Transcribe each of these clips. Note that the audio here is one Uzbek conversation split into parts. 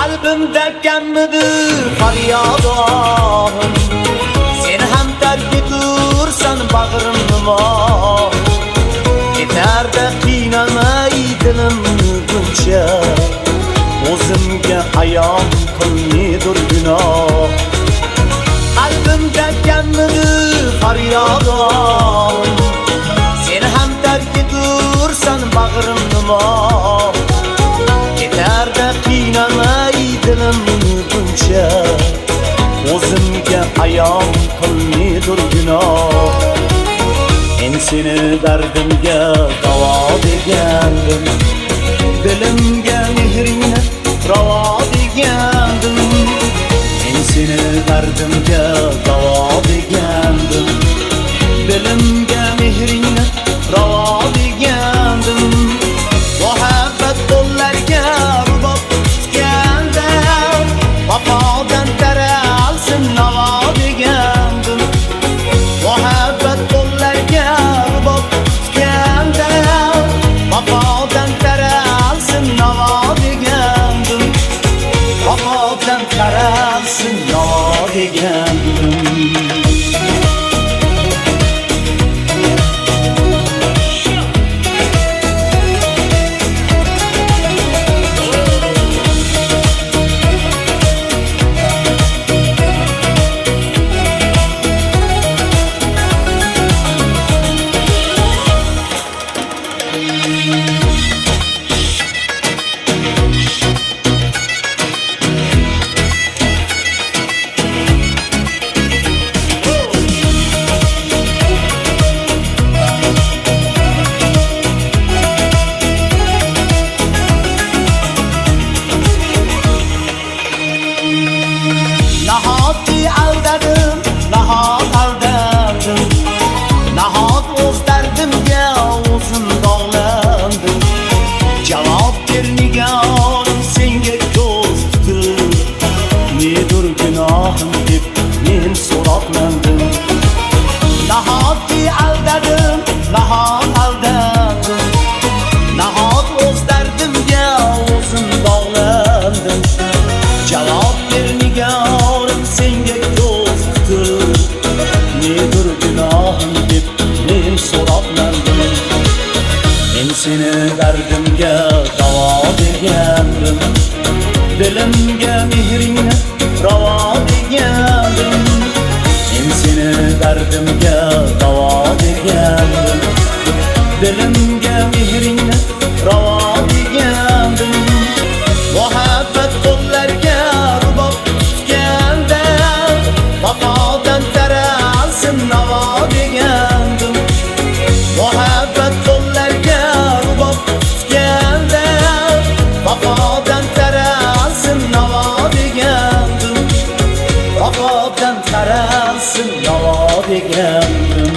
Kalbimde kendidir feryadım. Sen hem terk etursan bağrımda. Yeter de qiynamay dilim buncha. O'zimga ayon qilnidir gunoh. Kalbimde kendidir feryadım. Sen hem terk etursan bağrımda. Yeter de qiynamay dilim buncha. O'zimga ayon qilnidir gunoh. Men seni dardimga davo degandim. Dilimga mehringni ravo degandim. Men seni dardimga davo degandim. Dilimga mehringni ravo degandim. Muhabbat qo'llarga rubob tutganda, vafodan taralsin navo degandim. Muhabbat qo'llarga rubob tutganda, vafodan taralsin navo degandim. Vafodan taralsin navo degandim. Nahotki aldadim, nahot aldadim. Nahot o'z dardimga o'zim bog'landim. Javob ber nigorim senga ko'z tutib. Nedir gunohim deb men so'roqlandim. Nahotki aldadim, nahot aldadim. Nahot o'z dardimga o'zim bog'landim. Javob ber nigorim senga ko'z tutib. Nedir gunohim deb men so'roqlandim. Men seni dardimga davo degandim. Dilimga mehringni ravo degandim. Men seni dardimga davo degandim. Dilimga mehringni ravo degandim. Muhabbat qo'llarga rubob tutganda, vafodan taralsin navo degandim. Muhabbat qo'llarga rubob tutganda, vafodan taralsin navo degandim. Vafodan taralsin navo degandim.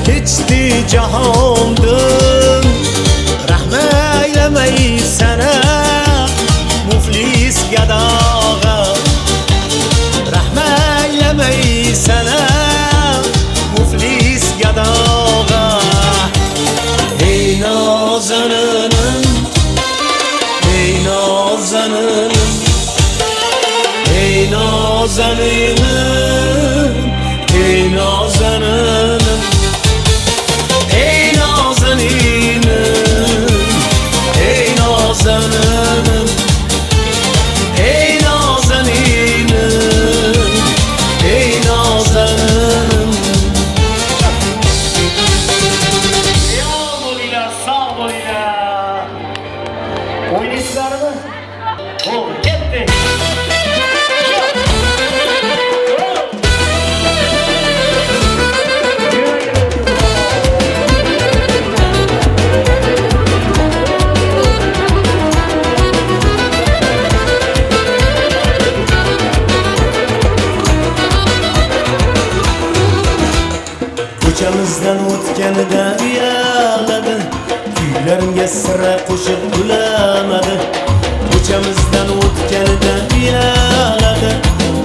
kechdi jahondan. Rahmat aylamay sana muflis gadoga, rahmat aylamay sana muflis gadoga. Ey nozaninim, ey nozaninim, ey nozaninim, ey nozaninim, ey nozaninim, ey nozaninim, ey nozaninim, ey nozaninim. Sağ olinglar, sağ olinglar. O'ynaysizlarmi? Bo'ldi, ketdi. Ko'chamizdan o'tganida uyaladi, kuylarimga sira qo'shib ulamadi. Ko'chamizdan o'tganida uyaladi,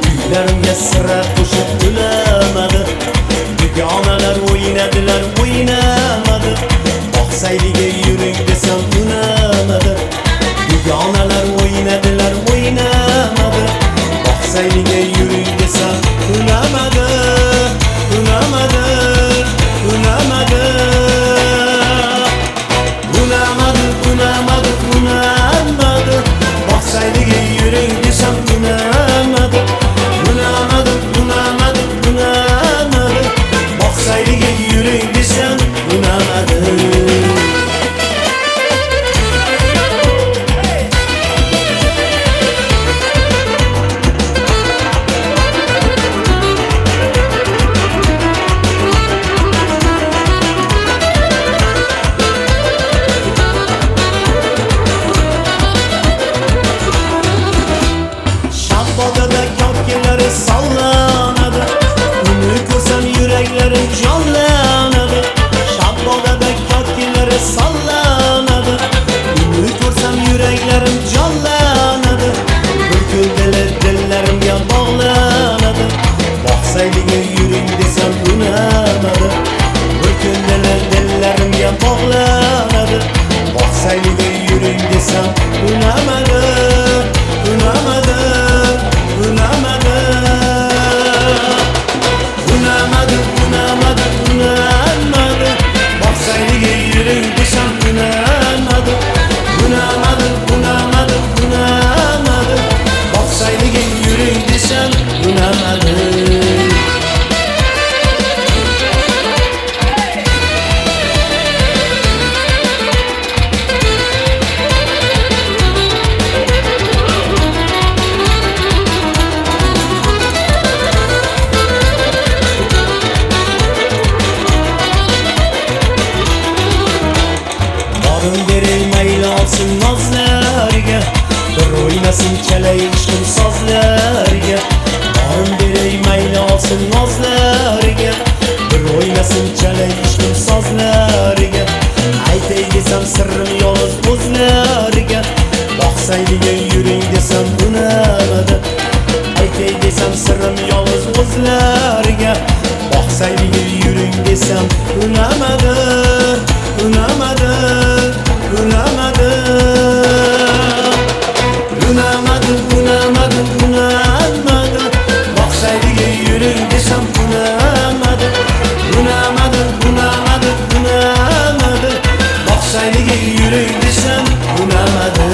kuylarimga sira qo'shib ulamadi. Dugonalar o'ynadilar, o'ynamadi. Oqsayliga yuring desam unamadi. Dugonalar o'ynadilar, o'ynamadi. Oqsayliga yuring desam unamadi. Unamadi, unamadi, unamadi, unamadi, unamadi. Oqsayliga yuring desam unamadi. Unamadi, unamadi, unamadi. Oqsayliga yuring desam unamadi. Sallanadi, uni ko'rsam yuraklarim jonlanadi. Shabbog'ada kotkilari sallanadi, uni ko'rsam yuraklarim jonlanadi. Bir ko'ldalar dillarimga bog'lanadi. Oqsayliga yuring desam unamadi. Bir ko'ldalar dillarimga bog'lanadi. Oqsayliga yuring desam unamadi. Unamadi, unamadi, unamadi, unamadi, unamadi. Oqsayliga yuring desam unamadi. Unamadi, unamadi, unamadi. Oqsayliga yuring desam unamadi. Olsun nozlarga, bir o'ynasin chalay ishqim sozlarga. Borim beray mayli olsin nozlarga, bir o'ynasin chalay ishqim sozlarga. Aytay desam sirrim yolg'iz o'zlarga, oqsayliga yuring desam unamadi. Aytay desam sirrim yolg'iz o'zlarga, oqsayliga yuring desam unamadi. Unamadi, unamadi, unamadi, unamadi, unamadi. Oqsayliga yuring desam unamadi. Unamadi, unamadi, unamadi. Oqsayliga yuring desam unamadi.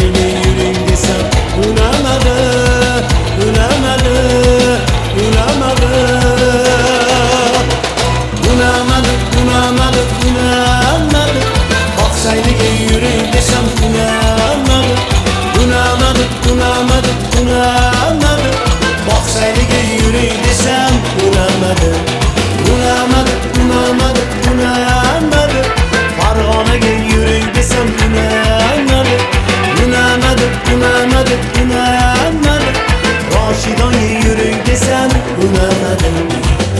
Boqsayga yuring desam unamadi, unamadi, unamadi. Unamadi, unamadi, unamadi. Boqsayga yuring desam unamadi, unamadi, unamadi, unamadi. Boqsayga yuring desam unamadi, unamadi, unamadi, unamadi. Farg'onaga yuring desam unamadi, unamadi, unamadi, unamadi. Roshidonga yuring desam unamadi,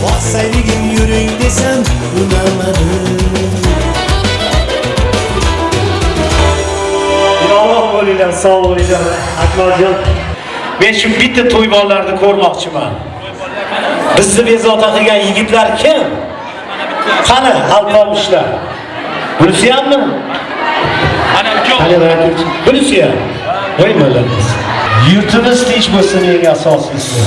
Boqsayga yuring desam unamadi. Alloh bo'linglar, sog' bo'linglar. Akmaljon, men shu bitta to'ymonlarni ko'rmoqchiman. Bizni bezovta qilgan yigitlar kim? Qani alpomushlar? Bunisi hammi? Ana uchoq. Bunisi ham. Voy malakamiz. Yurtimiz tinch bo'lsin, eng asosiysi.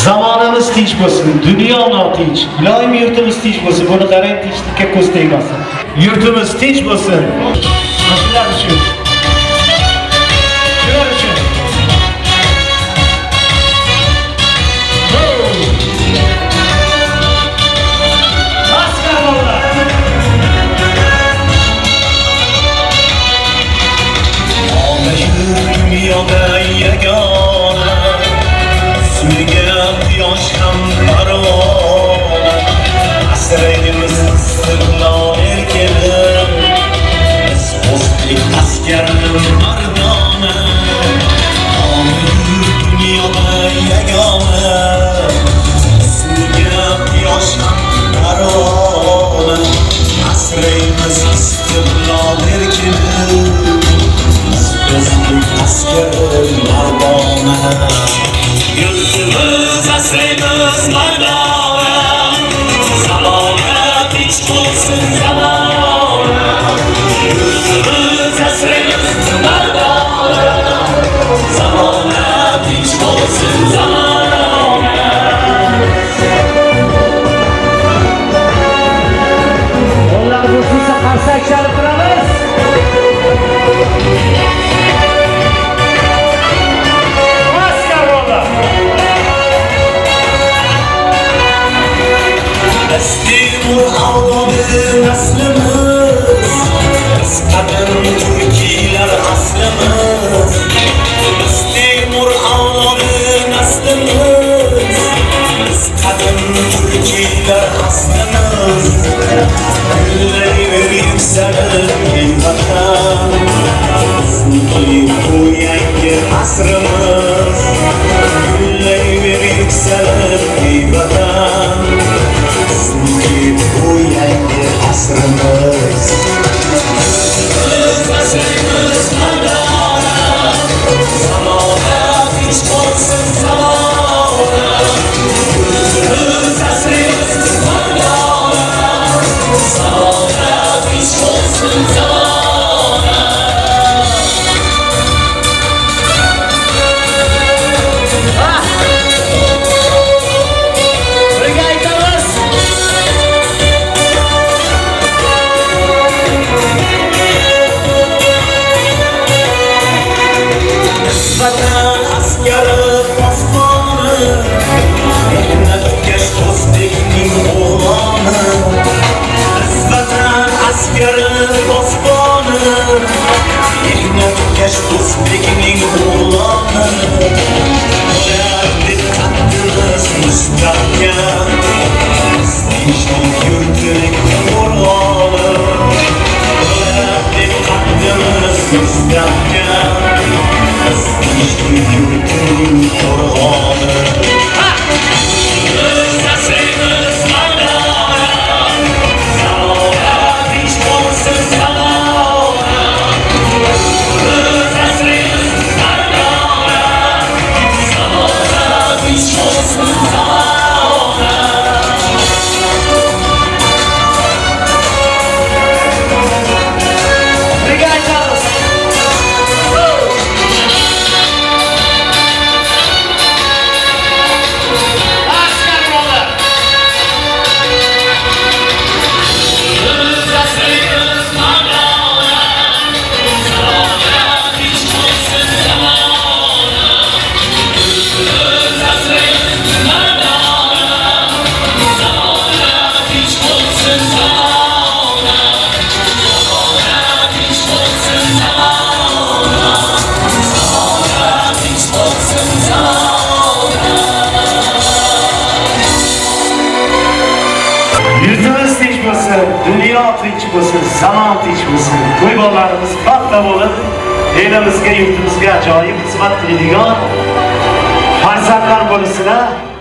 Zamonamiz tinch bo'lsin, dunyo tinch. Iloyim yurtimiz tinch bo'lsin. Buni qarang, tinchlikka ko'z tegmasin. Yurtimiz tinch bo'lsin. Shular uchun. Shular uchun. Dunyoda yagona suygan quyosh ham parvona, asraymiz istiqlol erkin, biz o'zbek askarlar mardona. Dunyoda yagona suygan quyosh ham parvona, asraymiz istiqlol erkin, Özgür askerim mardona. Yurtimiz asrimiz mardona, zamona tinch bo'lsin zamona. Yurtimiz asrimiz mardona, zamona tinch bo'lsin zamona. Onlar bu size qarsak chalib turamiz. Estimur avlodi naslimiz, biz qadim Turkilar aslimiz. Estimur avlodi naslimiz, biz qadim Turkilar aslimiz. Gullayver yuksalib ey vatan, bizniki bu yangi asrimiz. Gullayver yuksalib ey vatan, bu yangi asrimiz. Biz asrimiz mardona, zamona tinch bo'lsin zamona. Biz asrimiz mardona, zamona tinch bo'lsin zamona. Birga aytamiz. Vatan askari posboni, mehnatkash o'zbekning o'g'loni. Vatan askari posboni, mehnatkash o'zbekning o'g'loni. Ularning qaddimiz mustahkam, tinchlik yurtning qo'rg'oni. Ularning qaddimiz mustahkam, tinchlik yurtning qo'rg'oni. Biz asrimiz mardona, zamona tinch bo'lsin zamona. Biz asrimiz mardona, zamona tinch bo'lsin zamona. Birga aytamiz. bo'lsin zamona, tinch bo'lsin zamona, tinch bo'lsin zamona. Yurtimiz tinch bo'lsin, dunyo tinch bo'lsin, zamon tinch bo'lsin. To'y bollarimiz katta bo'lib, elimizga, yurtimizga ajoyib xizmat qiladigan farzandlar bo'lsinlar.